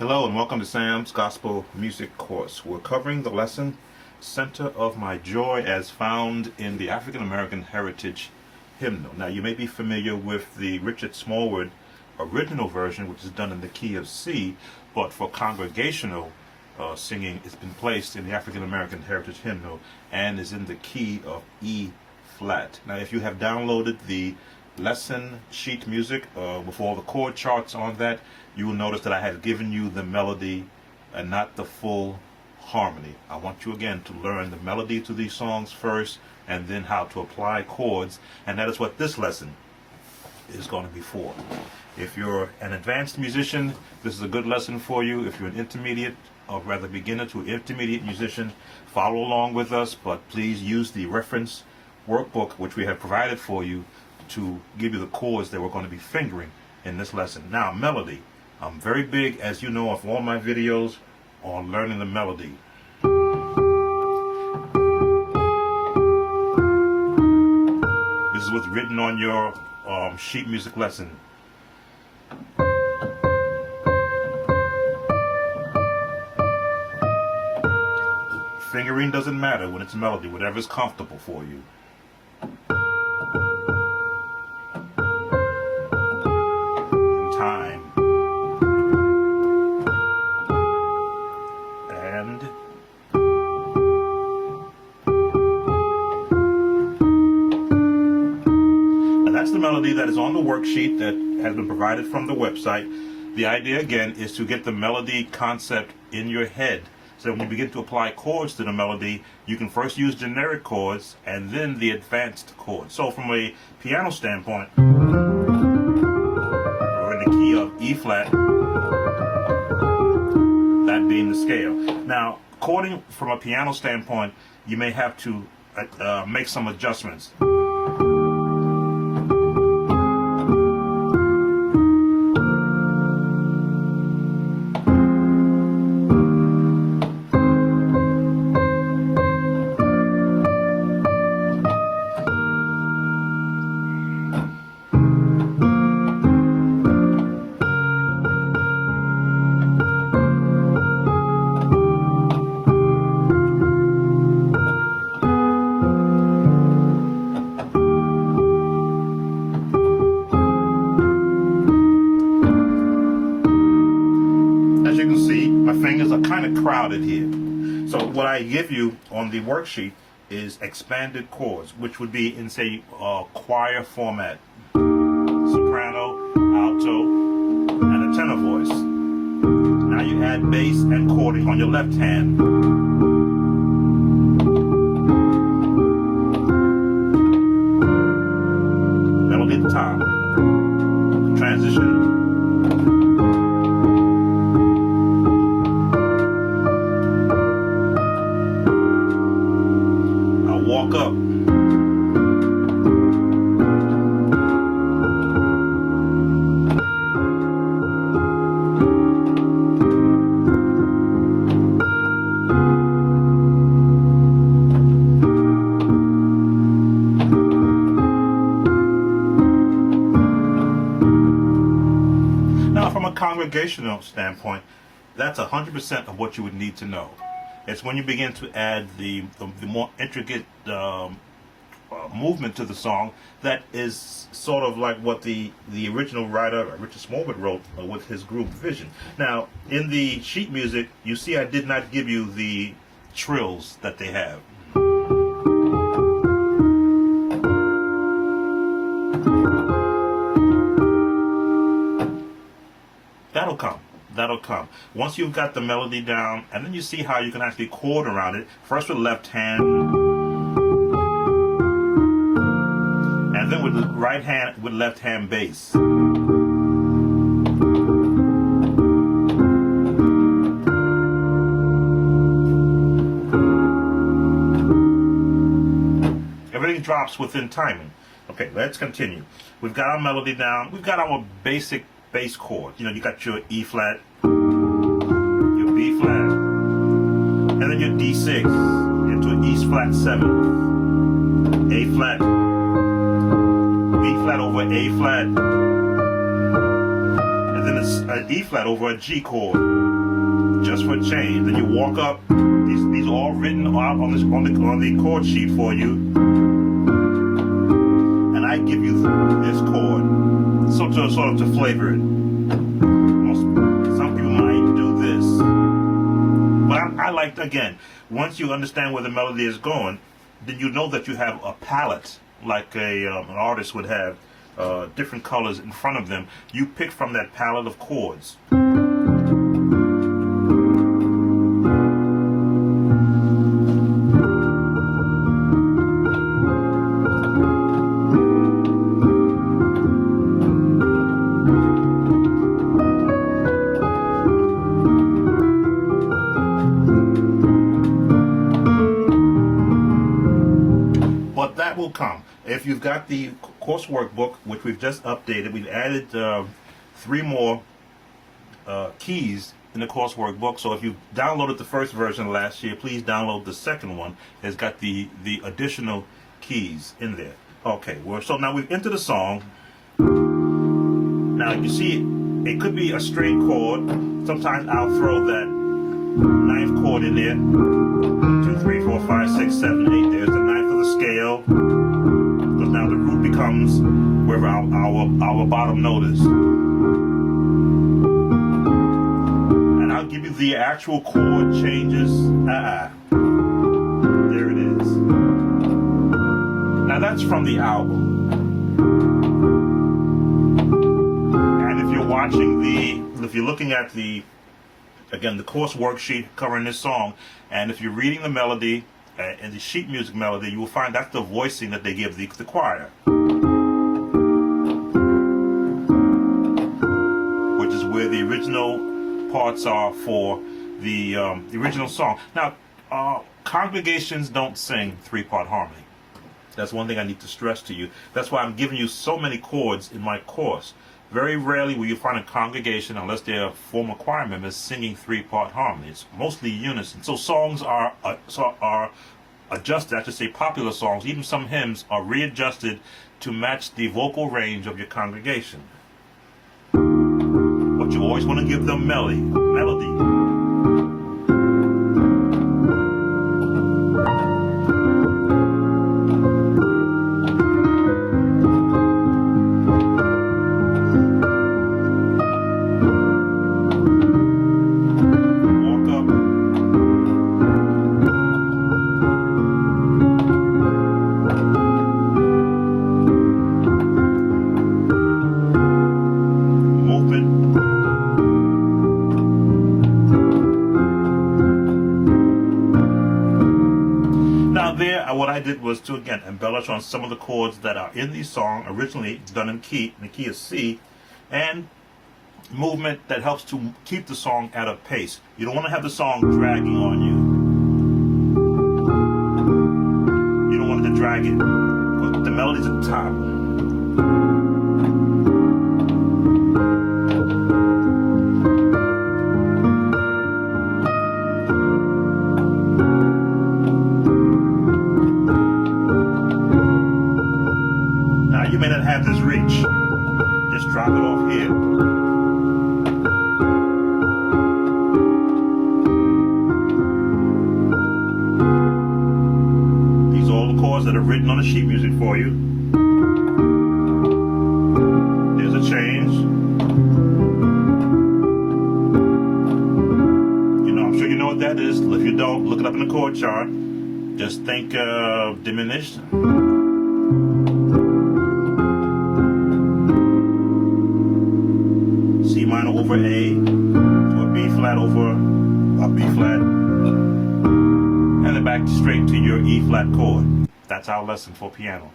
Hello and welcome to Sam's Gospel Music Course. We're covering the lesson, Center of My Joy, as found in the African American Heritage Hymnal. Now, you may be familiar with the Richard Smallwood original version, which is done in the key of C, but for congregational singing, it's been placed in the African American Heritage Hymnal and is in the key of E flat. Now, if you have downloaded the lesson sheet music with all the chord charts on that, you will notice that I have given you the melody and not the full harmony. I want you again to learn the melody to these songs first and then how to apply chords, and that is what this lesson is going to be for. If you're an advanced musician, this is a good lesson for you. If you're an intermediate or rather beginner to intermediate musician, follow along with us, but please use the reference workbook which we have provided for you to give you the chords that we're going to be fingering in this lesson. Now, melody. I'm very big, as you know, of all my videos on learning the melody. This is what's written on your sheet music lesson. Fingering doesn't matter when it's melody, whatever's comfortable for you. Time. And that's the melody that is on the worksheet that has been provided from the website. The idea again is to get the melody concept in your head, so when you begin to apply chords to the melody, you can first use generic chords and then the advanced chords. So from a piano standpoint, we're in the key of E flat, that being the scale. Now, chording from a piano standpoint, you may have to make some adjustments. Fingers are kind of crowded here. So what I give you on the worksheet is expanded chords, which would be in, say, choir format. Soprano, alto, and a tenor voice. Now you add bass and chording on your left hand. Melody at the top. Transition. Walk up. Now, from a congregational standpoint, that's 100% of what you would need to know. It's when you begin to add the more intricate movement to the song that is sort of like what the original writer, Richard Smallwood, wrote with his group Vision. Now, in the sheet music, you see I did not give you the trills that they have. That'll come. That'll come. Once you've got the melody down, and then you see how you can actually chord around it. First with left hand, and then with the right hand, with left hand bass. Everything drops within timing. Okay, let's continue. We've got our melody down. We've got our basic bass chord. You know, you got your E flat, your B flat, and then your D6 into an E flat 7, A flat, B flat over A flat, and then it's an E flat over a G chord, just for a change. Then you walk up. These are all written out on the chord sheet for you, and I give you this chord, sort of to flavor it. Some people might do this, but I like, again, once you understand where the melody is going, then you know that you have a palette, like an artist would have different colors in front of them. You pick from that palette of chords. But that will come. If you've got the coursework book, which we've just updated, we've added 3 more keys in the coursework book. So if you downloaded the first version last year, please download the second one. It's got the additional keys in there. Okay, so now we've entered the song. Now you see, it could be a string chord. Sometimes I'll throw that 9th chord in there. 2, 3, 4, 5, 6, 7, 8. There's the 9th of the scale. Because now the root becomes where our bottom note is. And I'll give you the actual chord changes. There it is. Now that's from the album. And if you're watching if you're looking at again, the course worksheet covering this song, and if you're reading the melody and the sheet music melody, you will find that's the voicing that they give the choir, which is where the original parts are for the original song. Now, congregations don't sing 3-part harmony. That's one thing I need to stress to you. That's why I'm giving you so many chords in my course. Very rarely will you find a congregation, unless they're former choir members, singing 3-part harmony. It's mostly unison. So songs are adjusted, I should say popular songs, even some hymns are readjusted to match the vocal range of your congregation. But you always want to give them melody. What I did was to, again, embellish on some of the chords that are in the song, originally done in the key of C, and movement that helps to keep the song at a pace. You don't want to have the song dragging on you. You don't want it to drag it. But the melody's at the top. You may not have this reach. Just drop it off here. These are all the chords that are written on the sheet music for you. There's a change. I'm sure you know what that is. If you don't, look it up in the chord chart. Just think diminished. C minor over A, to a B flat over a B flat, and then back straight to your E flat chord. That's our lesson for piano.